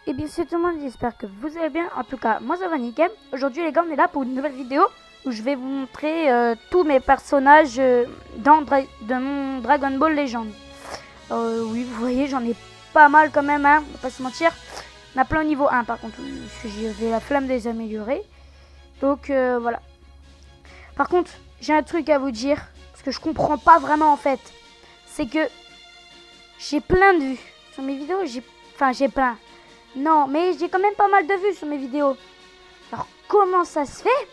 Et bien c'est tout le monde, j'espère que vous allez bien. En tout cas, moi ça va nickel. Aujourd'hui les gars, on est là pour une nouvelle vidéo où je vais vous montrer tous mes personnages de mon Dragon Ball Legend. Oui, vous voyez, j'en ai pas mal quand même, hein, on va pas se mentir. On a plein au niveau 1 par contre, parce que j'avais la flemme de les améliorer. Donc voilà. Par contre, j'ai un truc à vous dire, parce que je comprends pas vraiment en fait. C'est que j'ai plein de vues sur mes vidéos, j'ai plein. Non, mais j'ai quand même pas mal de vues sur mes vidéos. Alors comment ça se fait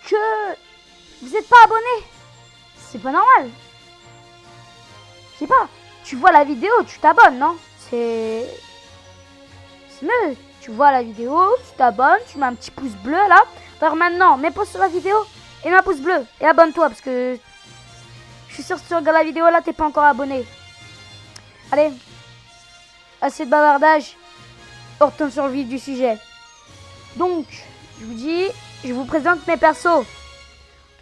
que vous n'êtes pas abonné? C'est pas normal. Je sais pas, tu vois la vidéo, tu t'abonnes, non? C'est mieux. Tu vois la vidéo, tu t'abonnes, tu mets un petit pouce bleu là. Alors maintenant, mets pause sur la vidéo et mets un pouce bleu. Et abonne-toi parce que je suis sûr que si tu regardes la vidéo là, t'es pas encore abonné. Allez, assez de bavardage. On retourne sur le vif du sujet. Donc, je vous dis, je vous présente mes persos.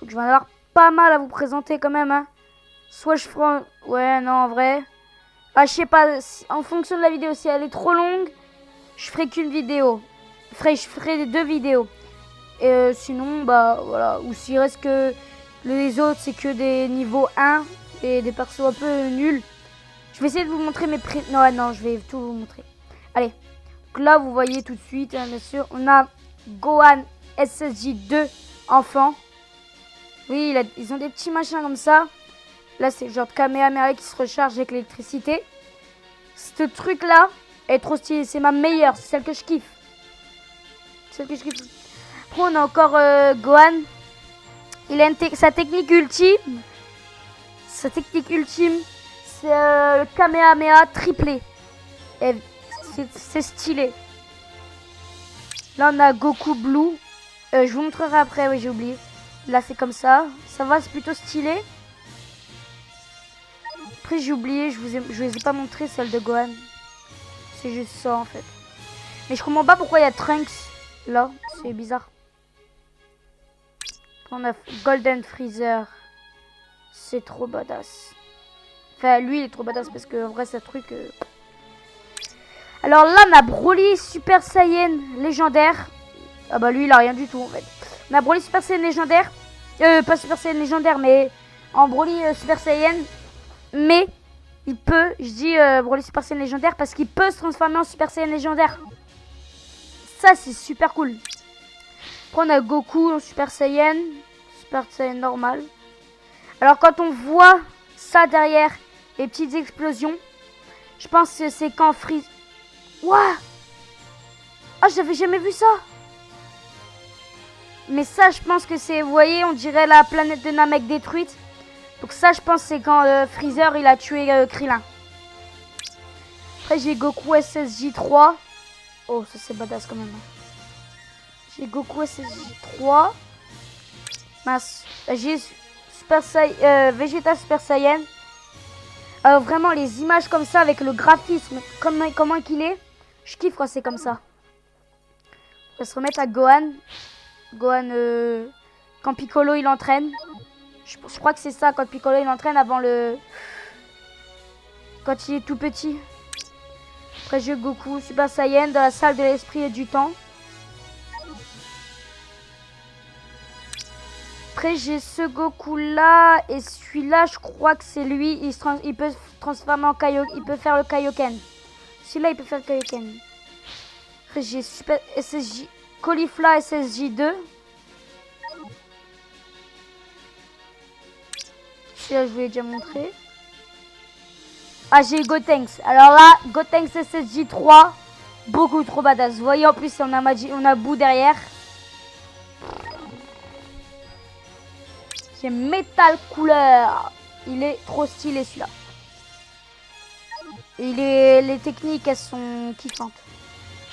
Donc je vais en avoir pas mal à vous présenter quand même, hein. Soit je ferai... Ouais, non, en vrai. Ah, je sais pas, en fonction de la vidéo, si elle est trop longue, je ferai qu'une vidéo. Je ferai 2 vidéos. Et sinon, bah voilà. Ou s'il reste que les autres, c'est que des niveaux 1 et des persos un peu nuls. Je vais essayer de vous montrer mes prix. Non, je vais tout vous montrer. Allez. Donc là, vous voyez tout de suite, hein, bien sûr, on a Gohan SSJ2 enfant. Oui, ils ont des petits machins comme ça. Là, c'est le genre de Kamehameha qui se recharge avec l'électricité. Ce truc-là est trop stylé. C'est ma meilleure. C'est celle que je kiffe. Après, on a encore Gohan. Il a sa technique ultime. Sa technique ultime, c'est le Kamehameha triplé. C'est stylé. Là, on a Goku Blue. Je vous montrerai après. Oui, j'ai oublié. Là, c'est comme ça. Ça va, c'est plutôt stylé. Après, j'ai oublié. Je vous les ai pas montré, celle de Gohan. C'est juste ça, en fait. Mais je comprends pas pourquoi il y a Trunks là. C'est bizarre. On a Golden Freezer. C'est trop badass. Enfin, lui, il est trop badass parce que en vrai, c'est un truc... Alors là, on a Broly Super Saiyan légendaire. Ah bah lui, il a rien du tout, en fait. On a Broly Super Saiyan légendaire. Pas Super Saiyan légendaire, mais en Broly Super Saiyan. Mais il peut, je dis Broly Super Saiyan légendaire parce qu'il peut se transformer en Super Saiyan légendaire. Ça, c'est super cool. Après, on a Goku en Super Saiyan normal. Alors, quand on voit ça derrière, les petites explosions, je pense que c'est quand Freeze... Ouah! Ah, j'avais jamais vu ça. Mais ça, je pense que c'est... Vous voyez, on dirait la planète de Namek détruite. Donc ça, je pense c'est quand Freezer, il a tué Krillin. Après, j'ai Goku SSJ3. Oh, ça, c'est badass quand même. J'ai Goku SSJ3. J'ai Vegeta Super Saiyan. Vraiment, les images comme ça, avec le graphisme, comment qu'il est. Je kiffe quand c'est comme ça. On va se remettre à Gohan. Gohan, quand Piccolo, il entraîne. Je crois que c'est ça, quand Piccolo, il entraîne avant le... Quand il est tout petit. Après, j'ai Goku Super Saiyan dans la salle de l'esprit et du temps. Après, j'ai ce Goku-là. Et celui-là, je crois que c'est lui. Il peut se transformer en Kaioken. Il peut faire le Kaioken. Celui-là, il peut faire le Kaioken. Après, j'ai Super SSJ... Caulifla SSJ2. Celui-là, je vous l'ai déjà montré. Ah, j'ai Gotenks. Alors là, Gotenks SSJ3. Beaucoup trop badass. Vous voyez, en plus, on a Boo derrière. J'ai Metal Couleur. Il est trop stylé, celui-là. Et les techniques, elles sont kiffantes.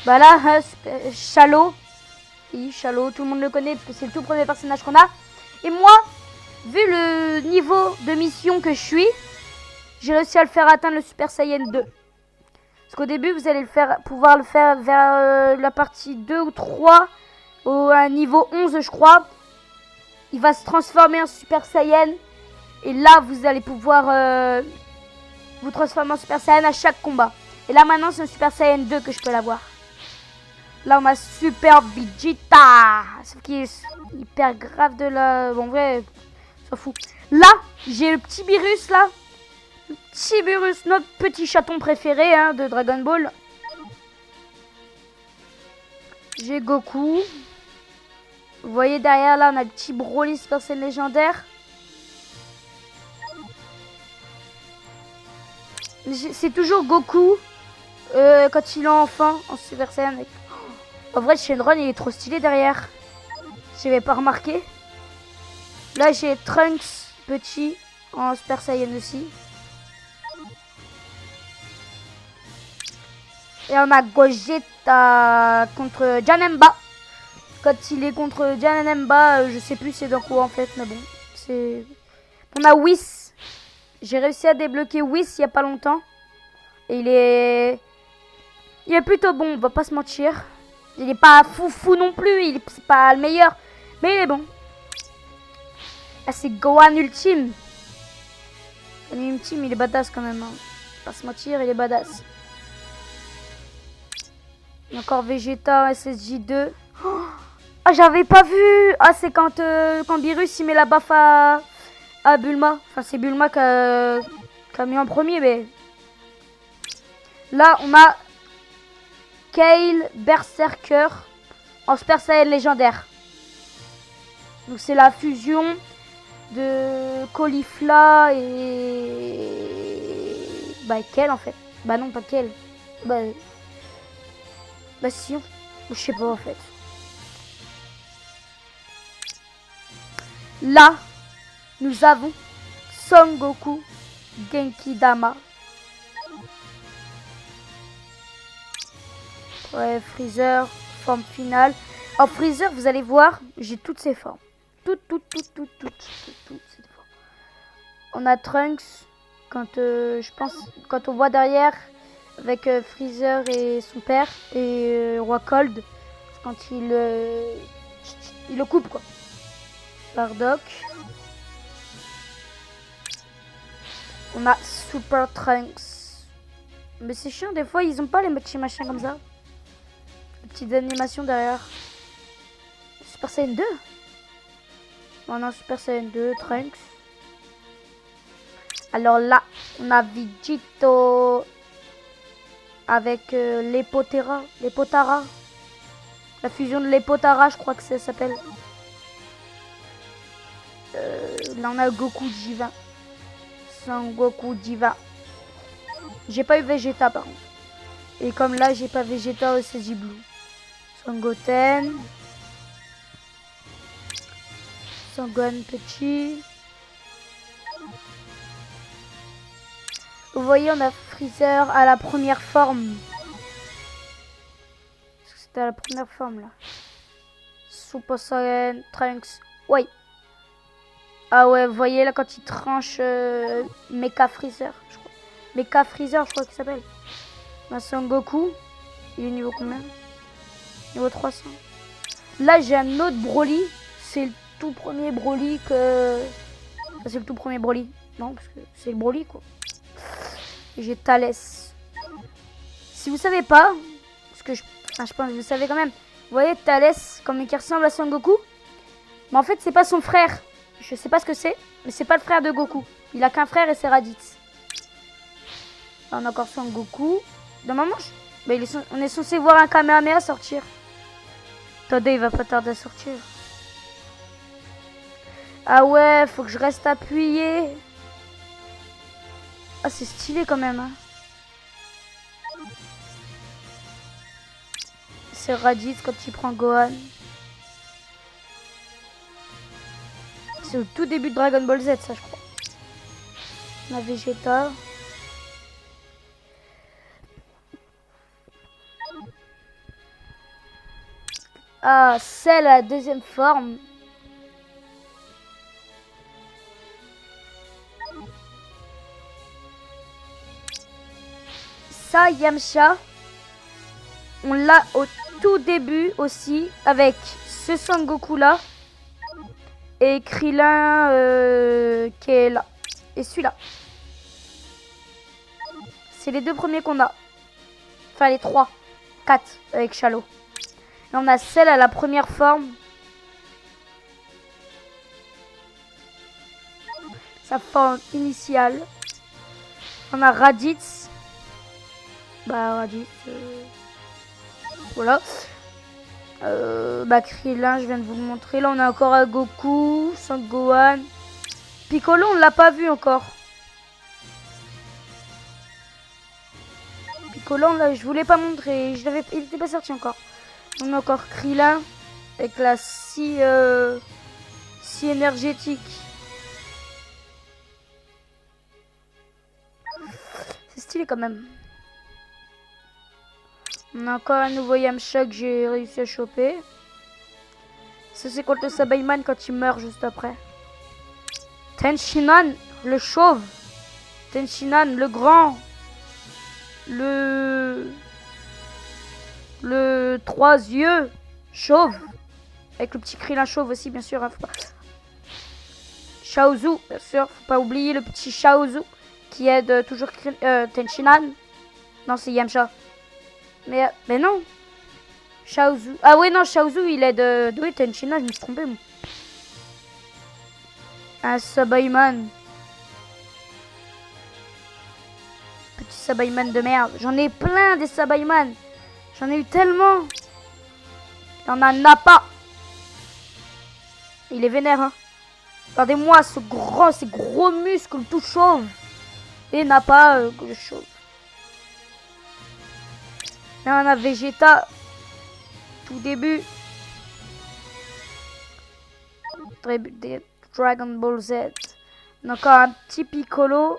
Bah là, Shallow. Oui, Shallow, tout le monde le connaît parce que c'est le tout premier personnage qu'on a. Et moi, vu le niveau de mission que je suis, j'ai réussi à le faire atteindre le Super Saiyan 2. Parce qu'au début, vous allez pouvoir le faire vers la partie 2 ou 3, au niveau 11, je crois. Il va se transformer en Super Saiyan. Et là, vous allez pouvoir vous transformer en Super Saiyan à chaque combat. Et là maintenant c'est un Super Saiyan 2 que je peux l'avoir. Là on a Super Vegeta. Sauf qu'il est hyper grave de la... Bon en vrai, s'en fout. Là, j'ai le petit Beerus là. Le petit Beerus, notre petit chaton préféré hein, de Dragon Ball. J'ai Goku. Vous voyez derrière là, on a le petit Broly Super Saiyan légendaire. C'est toujours Goku quand il est enfant en Super Saiyan. En vrai, Shenron il est trop stylé derrière. Je n'avais pas remarqué. Là, j'ai Trunks petit en Super Saiyan aussi. Et on a Gogeta contre Janemba. Quand il est contre Janemba, je sais plus c'est dans quoi en fait, mais bon. On a Whis. J'ai réussi à débloquer Whis il y a pas longtemps. Et il est plutôt bon, on va pas se mentir. Il est pas fou non plus, c'est pas le meilleur. Mais il est bon. Ah, c'est Gohan Ultime. Gohan Ultime, il est badass quand même. Hein. Pas se mentir, il est badass. Il y a encore Vegeta SSJ2. Ah, j'avais pas vu. Ah, c'est quand Beerus il met la baffe à Bulma. Enfin, c'est Bulma qui a mis en premier, mais... Là, on a Kale Berserker en Super Saiyan légendaire. Donc, c'est la fusion de Caulifla et... Bah, Kale en fait. Bah non, pas Kale. Bah si, je sais pas en fait. Là, nous avons Son Goku Genki Dama. Ouais, Freezer, forme finale. En Freezer, vous allez voir, j'ai toutes ces formes. Toutes ces formes. On a Trunks, je pense, quand on voit derrière, avec Freezer et son père, et Roi Cold, quand il le coupe, quoi. Bardock. On a Super Trunks. Mais c'est chiant, des fois, ils ont pas les petits machins comme ça. Les petites animations derrière. Super Saiyan 2. On a Super Saiyan 2, Trunks. Alors là, on a Vegito avec l'Epotara. La fusion de l'Epotara, je crois que ça s'appelle. Là, on a Goku Jiva. Son Goku Jiva. J'ai pas eu Vegeta par contre. Et comme là, j'ai pas Vegeta au CJ Blue. Son Goten. Son Gohan petit. Vous voyez, on a Freezer à la première forme. C'était à la première forme là. Super Saiyan, Trunks. Ouais. Ah ouais, vous voyez là quand il tranche Mecha Freezer, je crois. Mecha Freezer, je crois qu'il s'appelle. Son Goku. Il est niveau combien? Niveau 300. Là, j'ai un autre Broly. C'est le tout premier Broly que... C'est le tout premier Broly. Non, parce que c'est le Broly quoi. J'ai Thalès. Si vous savez pas, parce que je pense que vous savez quand même. Vous voyez Thalès, comme il ressemble à Son Goku. Mais en fait, c'est pas son frère. Je sais pas ce que c'est, mais c'est pas le frère de Goku. Il a qu'un frère et c'est Raditz. Là, on a encore Son Goku. Normalement, on est censé voir un Kamehameha sortir. Attendez, il va pas tarder à sortir. Ah ouais, faut que je reste appuyé. Ah, c'est stylé quand même. Hein. C'est Raditz quand il prend Gohan. C'est au tout début de Dragon Ball Z, ça, je crois. On a Vegeta. Ah, c'est la deuxième forme. Ça, Yamcha, on l'a au tout début aussi avec ce Son Goku là et Krillin qui est là et celui-là. C'est les deux premiers qu'on a. Enfin, les 3. 4 avec Shallow. Et on a celle à la première forme. Sa forme initiale. On a Raditz. Bah, Raditz. Voilà. Bah, Krillin, je viens de vous le montrer. Là, on a encore un Goku, Sangohan. Piccolo, on l'a pas vu encore. Piccolo, là, je voulais pas montrer. Il était pas sorti encore. On a encore Krillin avec la scie énergétique. C'est stylé quand même. On a encore un nouveau Yamcha que j'ai réussi à choper. Ça c'est contre le Sabayman quand il meurt juste après. Tenshinhan, le chauve. Tenshinhan, le grand. Le 3 yeux chauve. Avec le petit Krillin chauve aussi, bien sûr. Hein, Chaozu, bien sûr. Faut pas oublier le petit Chaozu qui aide toujours Tenshinhan. Non, c'est Yamcha. Mais non. Chaozu. Ah ouais, non, Chaozu, il aide oui, Tenshinhan, je me suis trompé. Moi. Un Sabayman. Petit Sabayman de merde. J'en ai plein des Sabayman. J'en ai eu tellement. Il y en a Nappa. Il est vénère, hein. Regardez-moi ces gros muscles tout chauves. Et Nappa, chauve. Là, on a Vegeta. Tout début. Dragon Ball Z. On a encore un petit Piccolo.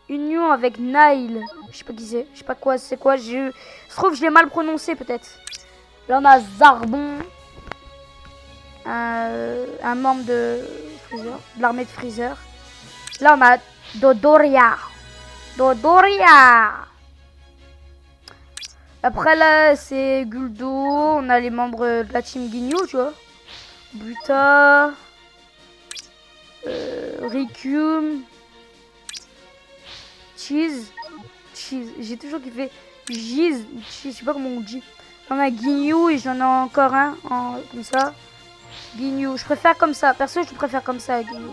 Union avec Nile. Je sais pas qui c'est. Je sais pas quoi c'est quoi. Je trouve que je l'ai mal prononcé peut-être. Là, on a Zarbon. Un membre de Freezer. De l'armée de Freezer. Là, on a Dodoria. Dodoria. Après là c'est Guldo, on a les membres de la team Ginyu, tu vois. Buta, Rikyum, Cheese, j'ai toujours kiffé Giz, je sais pas comment on dit. On a Ginyu et j'en ai encore un comme ça. Ginyu, je préfère comme ça, perso je préfère comme ça Ginyu.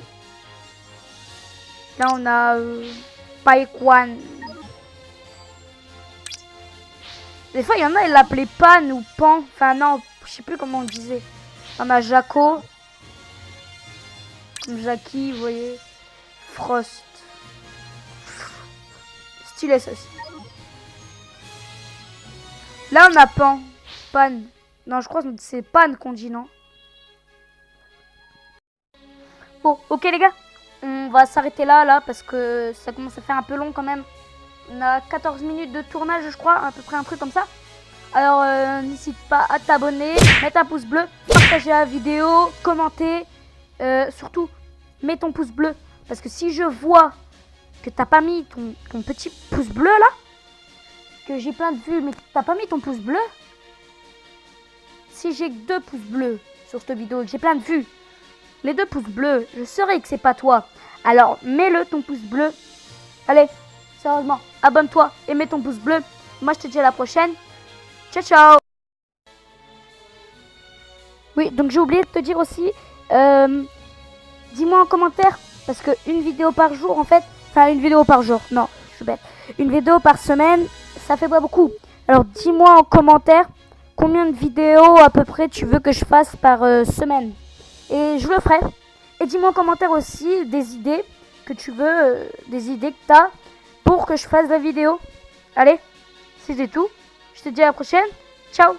Là on a Paikwan. Des fois, il y en a, ils l'appelaient Pan ou Pan. Enfin, non, je sais plus comment on disait. On a Jaco. Comme Jackie, vous voyez. Frost. Stylé, ça aussi. Là, on a Pan. Pan. Non, je crois que c'est Pan qu'on dit, non? Bon, ok, les gars. On va s'arrêter là, parce que ça commence à faire un peu long quand même. On a 14 minutes de tournage, je crois, à peu près un truc comme ça. Alors, n'hésite pas à t'abonner, mettre un pouce bleu, partager la vidéo, commenter. Surtout, mets ton pouce bleu. Parce que si je vois que t'as pas mis ton petit pouce bleu là, que j'ai plein de vues, mais que t'as pas mis ton pouce bleu. Si j'ai 2 pouces bleus sur cette vidéo et que j'ai plein de vues, les 2 pouces bleus, je saurais que c'est pas toi. Alors, mets-le ton pouce bleu. Allez. Sérieusement, abonne-toi et mets ton pouce bleu. Moi, je te dis à la prochaine. Ciao, ciao. Oui, donc j'ai oublié de te dire aussi, dis-moi en commentaire, parce que une vidéo par jour, en fait, enfin une vidéo par jour, non, je suis bête. Une vidéo par semaine, ça fait pas beaucoup. Alors, dis-moi en commentaire combien de vidéos à peu près tu veux que je fasse par semaine. Et je le ferai. Et dis-moi en commentaire aussi des idées que tu veux, des idées que tu as. Pour que je fasse la vidéo. Allez, c'était tout. Je te dis à la prochaine. Ciao.